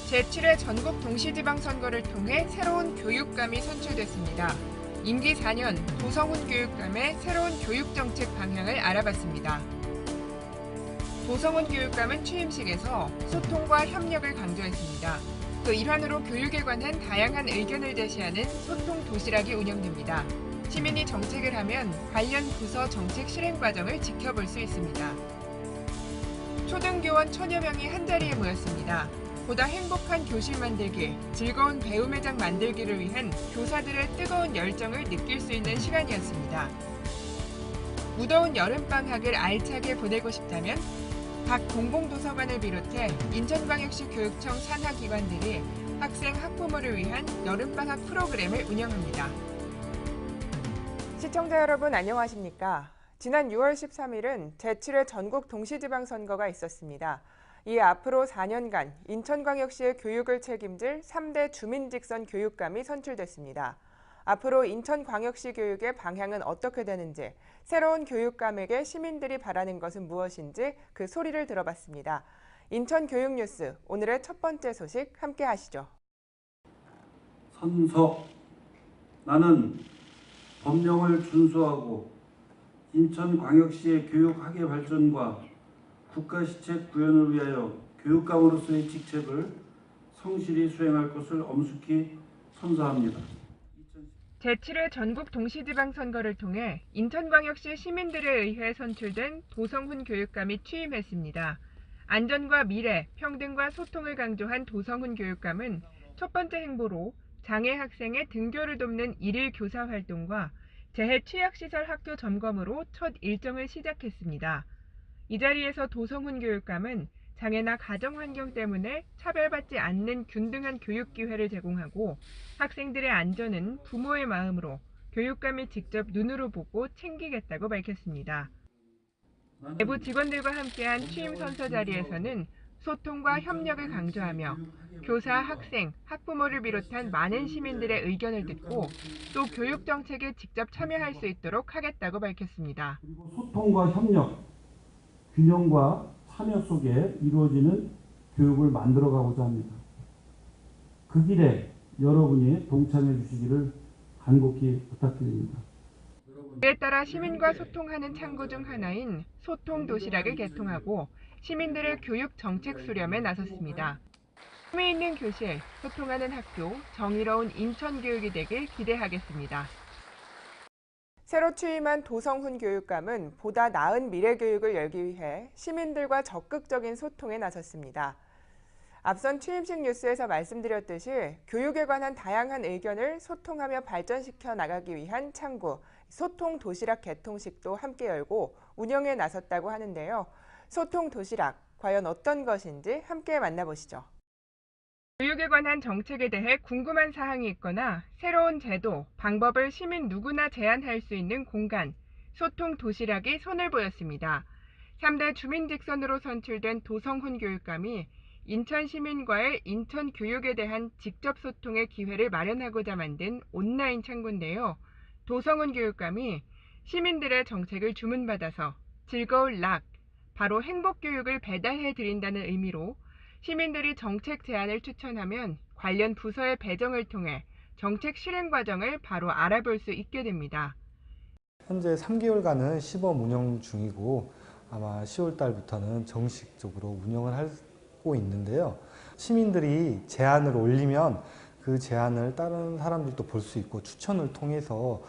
제7회 전국 동시지방선거를 통해 새로운 교육감이 선출됐습니다. 임기 4년 도성훈 교육감의 새로운 교육정책 방향을 알아봤습니다. 도성훈 교육감은 취임식에서 소통과 협력을 강조했습니다. 그 일환으로 교육에 관한 다양한 의견을 제시하는 소통 도시락이 운영됩니다. 시민이 정책을 하면 관련 부서 정책 실행 과정을 지켜볼 수 있습니다. 초등교원 1000여 명이 한자리에 모였습니다. 보다 행복한 교실 만들기, 즐거운 배움의 장 만들기를 위한 교사들의 뜨거운 열정을 느낄 수 있는 시간이었습니다. 무더운 여름방학을 알차게 보내고 싶다면 각 공공도서관을 비롯해 인천광역시 교육청 산하기관들이 학생, 학부모를 위한 여름방학 프로그램을 운영합니다. 시청자 여러분 안녕하십니까? 지난 6월 13일은 제7회 전국 동시지방선거가 있었습니다. 이에 앞으로 4년간 인천광역시의 교육을 책임질 3대 주민직선 교육감이 선출됐습니다. 앞으로 인천광역시 교육의 방향은 어떻게 되는지, 새로운 교육감에게 시민들이 바라는 것은 무엇인지 그 소리를 들어봤습니다. 인천교육뉴스 오늘의 첫 번째 소식 함께 하시죠. 선서 나는 법령을 준수하고 인천광역시의 교육학의 발전과 국가시책 구현을 위하여 교육감으로서의 직책을 성실히 수행할 것을 엄숙히 선서합니다. 제7회 전국 동시지방선거를 통해 인천광역시 시민들에 의해 선출된 도성훈 교육감이 취임했습니다. 안전과 미래, 평등과 소통을 강조한 도성훈 교육감은 첫 번째 행보로 장애 학생의 등교를 돕는 일일 교사 활동과 재해 취약시설 학교 점검으로 첫 일정을 시작했습니다. 이 자리에서 도성훈 교육감은 장애나 가정환경 때문에 차별받지 않는 균등한 교육 기회를 제공하고 학생들의 안전은 부모의 마음으로 교육감이 직접 눈으로 보고 챙기겠다고 밝혔습니다. 내부 직원들과 함께한 취임 선서 자리에서는 소통과 협력을 강조하며 교사, 학생, 학부모를 비롯한 많은 시민들의 의견을 듣고 또 교육 정책에 직접 참여할 수 있도록 하겠다고 밝혔습니다. 그리고 소통과 협력, 균형과 참여 속에 이루어지는 교육을 만들어가고자 합니다. 그 길에 여러분이 동참해 주시기를 간곡히 부탁드립니다. 이에 따라 시민과 소통하는 창구 중 하나인 소통 도시락을 개통하고 시민들의 교육 정책 수렴에 나섰습니다. 힘이 있는 교실, 소통하는 학교, 정의로운 인천교육이 되길 기대하겠습니다. 새로 취임한 도성훈 교육감은 보다 나은 미래교육을 열기 위해 시민들과 적극적인 소통에 나섰습니다. 앞선 취임식 뉴스에서 말씀드렸듯이 교육에 관한 다양한 의견을 소통하며 발전시켜 나가기 위한 창구, 소통 도시락 개통식도 함께 열고 운영에 나섰다고 하는데요. 소통 도시락, 과연 어떤 것인지 함께 만나보시죠. 교육에 관한 정책에 대해 궁금한 사항이 있거나 새로운 제도, 방법을 시민 누구나 제안할 수 있는 공간, 소통 도시락이 손을 보였습니다. 3대 주민직선으로 선출된 도성훈 교육감이 인천 시민과의 인천 교육에 대한 직접 소통의 기회를 마련하고자 만든 온라인 창구인데요. 도성훈 교육감이 시민들의 정책을 주문받아서 즐거울 락, 바로 행복교육을 배달해드린다는 의미로 시민들이 정책 제안을 추천하면 관련 부서의 배정을 통해 정책 실행 과정을 바로 알아볼 수 있게 됩니다. 현재 3개월간은 시범 운영 중이고 아마 10월 달부터는 정식적으로 운영을 하고 있는데요. 시민들이 제안을 올리면 그 제안을 다른 사람들도 볼 수 있고 추천을 통해서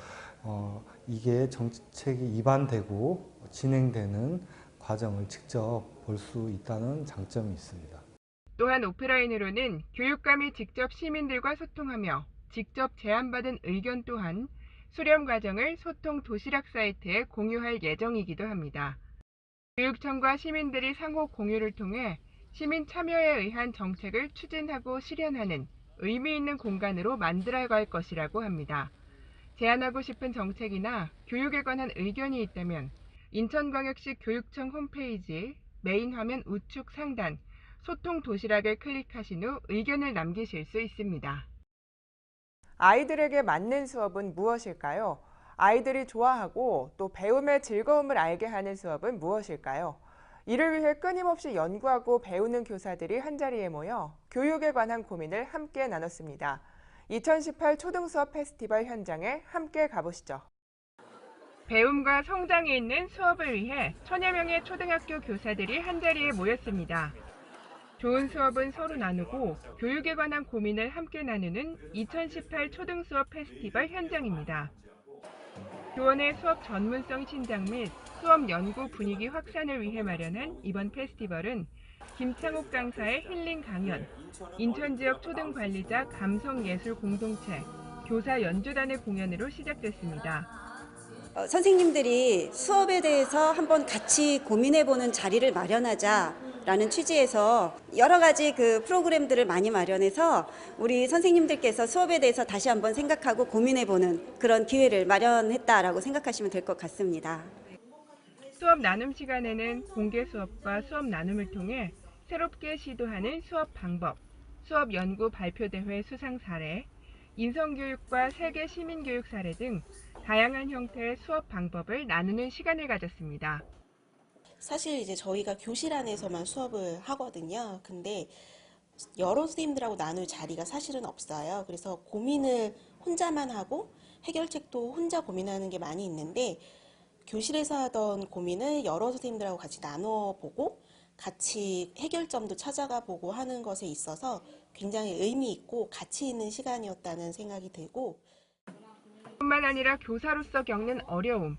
이게 정책이 입안되고 진행되는 과정을 직접 볼 수 있다는 장점이 있습니다. 또한 오프라인으로는 교육감이 직접 시민들과 소통하며 직접 제안받은 의견 또한 수렴 과정을 소통 도시락 사이트에 공유할 예정이기도 합니다. 교육청과 시민들이 상호 공유를 통해 시민 참여에 의한 정책을 추진하고 실현하는 의미 있는 공간으로 만들어갈 것이라고 합니다. 제안하고 싶은 정책이나 교육에 관한 의견이 있다면 인천광역시 교육청 홈페이지 메인 화면 우측 상단 소통 도시락을 클릭하신 후 의견을 남기실 수 있습니다. 아이들에게 맞는 수업은 무엇일까요? 아이들이 좋아하고 또 배움의 즐거움을 알게 하는 수업은 무엇일까요? 이를 위해 끊임없이 연구하고 배우는 교사들이 한자리에 모여 교육에 관한 고민을 함께 나눴습니다. 2018 초등수업 페스티벌 현장에 함께 가보시죠. 배움과 성장이 있는 수업을 위해 천여 명의 초등학교 교사들이 한자리에 모였습니다. 좋은 수업은 서로 나누고 교육에 관한 고민을 함께 나누는 2018 초등수업 페스티벌 현장입니다. 교원의 수업 전문성 신장 및 수업 연구 분위기 확산을 위해 마련한 이번 페스티벌은 김창욱 강사의 힐링 강연, 인천 지역 초등 관리자 감성예술 공동체, 교사 연주단의 공연으로 시작됐습니다. 선생님들이 수업에 대해서 한번 같이 고민해보는 자리를 마련하자라는 취지에서 여러 가지 그 프로그램들을 많이 마련해서 우리 선생님들께서 수업에 대해서 다시 한번 생각하고 고민해보는 그런 기회를 마련했다라고 생각하시면 될 것 같습니다. 수업 나눔 시간에는 공개 수업과 수업 나눔을 통해 새롭게 시도하는 수업 방법, 수업 연구 발표대회 수상 사례, 인성교육과 세계 시민교육 사례 등 다양한 형태의 수업 방법을 나누는 시간을 가졌습니다. 사실 이제 저희가 교실 안에서만 수업을 하거든요. 근데 여러 선생님들하고 나눌 자리가 사실은 없어요. 그래서 고민을 혼자만 하고 해결책도 혼자 고민하는 게 많이 있는데 교실에서 하던 고민을 여러 선생님들하고 같이 나눠 보고 같이 해결점도 찾아가 보고 하는 것에 있어서 굉장히 의미 있고 가치 있는 시간이었다는 생각이 들고 뿐만 아니라 교사로서 겪는 어려움,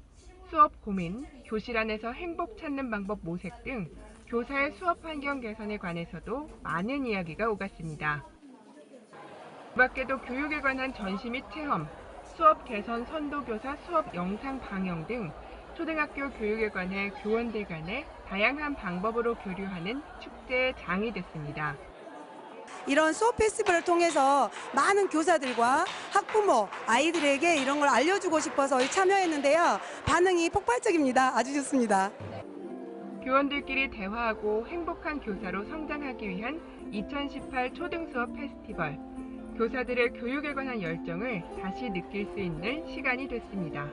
수업 고민, 교실 안에서 행복 찾는 방법 모색 등 교사의 수업 환경 개선에 관해서도 많은 이야기가 오갔습니다. 그 밖에도 교육에 관한 전시 및 체험, 수업 개선 선도교사 수업 영상 방영 등 초등학교 교육에 관해 교원들 간에 다양한 방법으로 교류하는 축제의 장이 됐습니다. 이런 수업 페스티벌을 통해서 많은 교사들과 학부모, 아이들에게 이런 걸 알려주고 싶어서 참여했는데요. 반응이 폭발적입니다. 아주 좋습니다. 교원들끼리 대화하고 행복한 교사로 성장하기 위한 2018 초등수업 페스티벌. 교사들의 교육에 관한 열정을 다시 느낄 수 있는 시간이 됐습니다.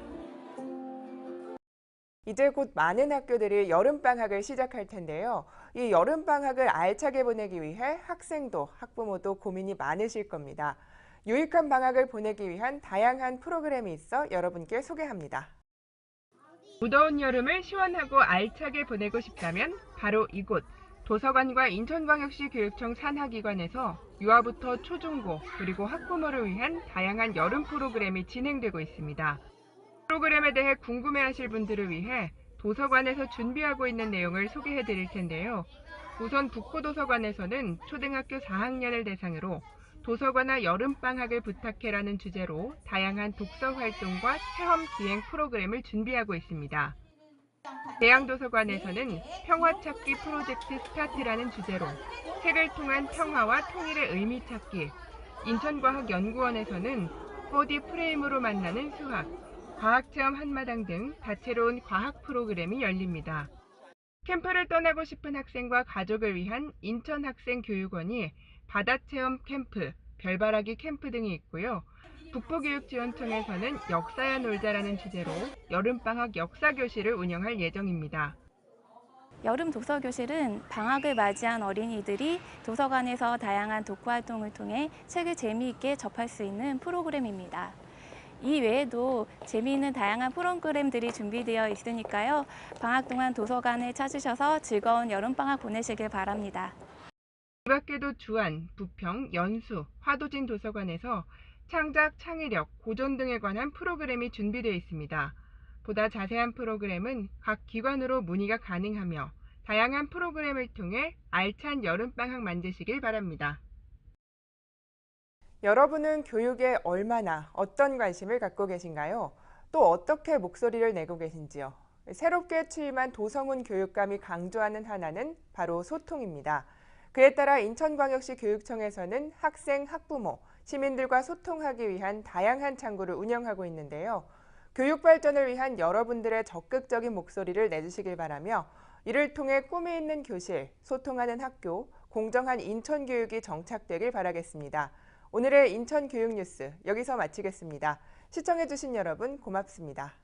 이제 곧 많은 학교들이 여름방학을 시작할 텐데요. 이 여름방학을 알차게 보내기 위해 학생도 학부모도 고민이 많으실 겁니다. 유익한 방학을 보내기 위한 다양한 프로그램이 있어 여러분께 소개합니다. 무더운 여름을 시원하고 알차게 보내고 싶다면 바로 이곳 도서관과 인천광역시 교육청 산하기관에서 유아부터 초중고 그리고 학부모를 위한 다양한 여름 프로그램이 진행되고 있습니다. 프로그램에 대해 궁금해하실 분들을 위해 도서관에서 준비하고 있는 내용을 소개해 드릴 텐데요. 우선 북구도서관에서는 초등학교 4학년을 대상으로 도서관화 여름방학을 부탁해라는 주제로 다양한 독서 활동과 체험 기행 프로그램을 준비하고 있습니다. 대양도서관에서는 평화찾기 프로젝트 스타트라는 주제로 책을 통한 평화와 통일의 의미 찾기, 인천과학연구원에서는 4D 프레임으로 만나는 수학, 과학체험 한마당 등 다채로운 과학 프로그램이 열립니다. 캠프를 떠나고 싶은 학생과 가족을 위한 인천학생교육원이 바다체험 캠프, 별바라기 캠프 등이 있고요. 북부교육지원청에서는 역사야 놀자라는 주제로 여름방학 역사교실을 운영할 예정입니다. 여름 독서교실은 방학을 맞이한 어린이들이 도서관에서 다양한 독후 활동을 통해 책을 재미있게 접할 수 있는 프로그램입니다. 이 외에도 재미있는 다양한 프로그램들이 준비되어 있으니까요. 방학 동안 도서관을 찾으셔서 즐거운 여름방학 보내시길 바랍니다. 이 밖에도 주안, 부평, 연수, 화도진 도서관에서 창작, 창의력, 고전 등에 관한 프로그램이 준비되어 있습니다. 보다 자세한 프로그램은 각 기관으로 문의가 가능하며 다양한 프로그램을 통해 알찬 여름방학 만드시길 바랍니다. 여러분은 교육에 얼마나 어떤 관심을 갖고 계신가요? 또 어떻게 목소리를 내고 계신지요? 새롭게 취임한 도성훈 교육감이 강조하는 하나는 바로 소통입니다. 그에 따라 인천광역시 교육청에서는 학생, 학부모, 시민들과 소통하기 위한 다양한 창구를 운영하고 있는데요. 교육 발전을 위한 여러분들의 적극적인 목소리를 내주시길 바라며 이를 통해 꿈이 있는 교실, 소통하는 학교, 공정한 인천 교육이 정착되길 바라겠습니다. 오늘의 인천 교육 뉴스 여기서 마치겠습니다. 시청해주신 여러분 고맙습니다.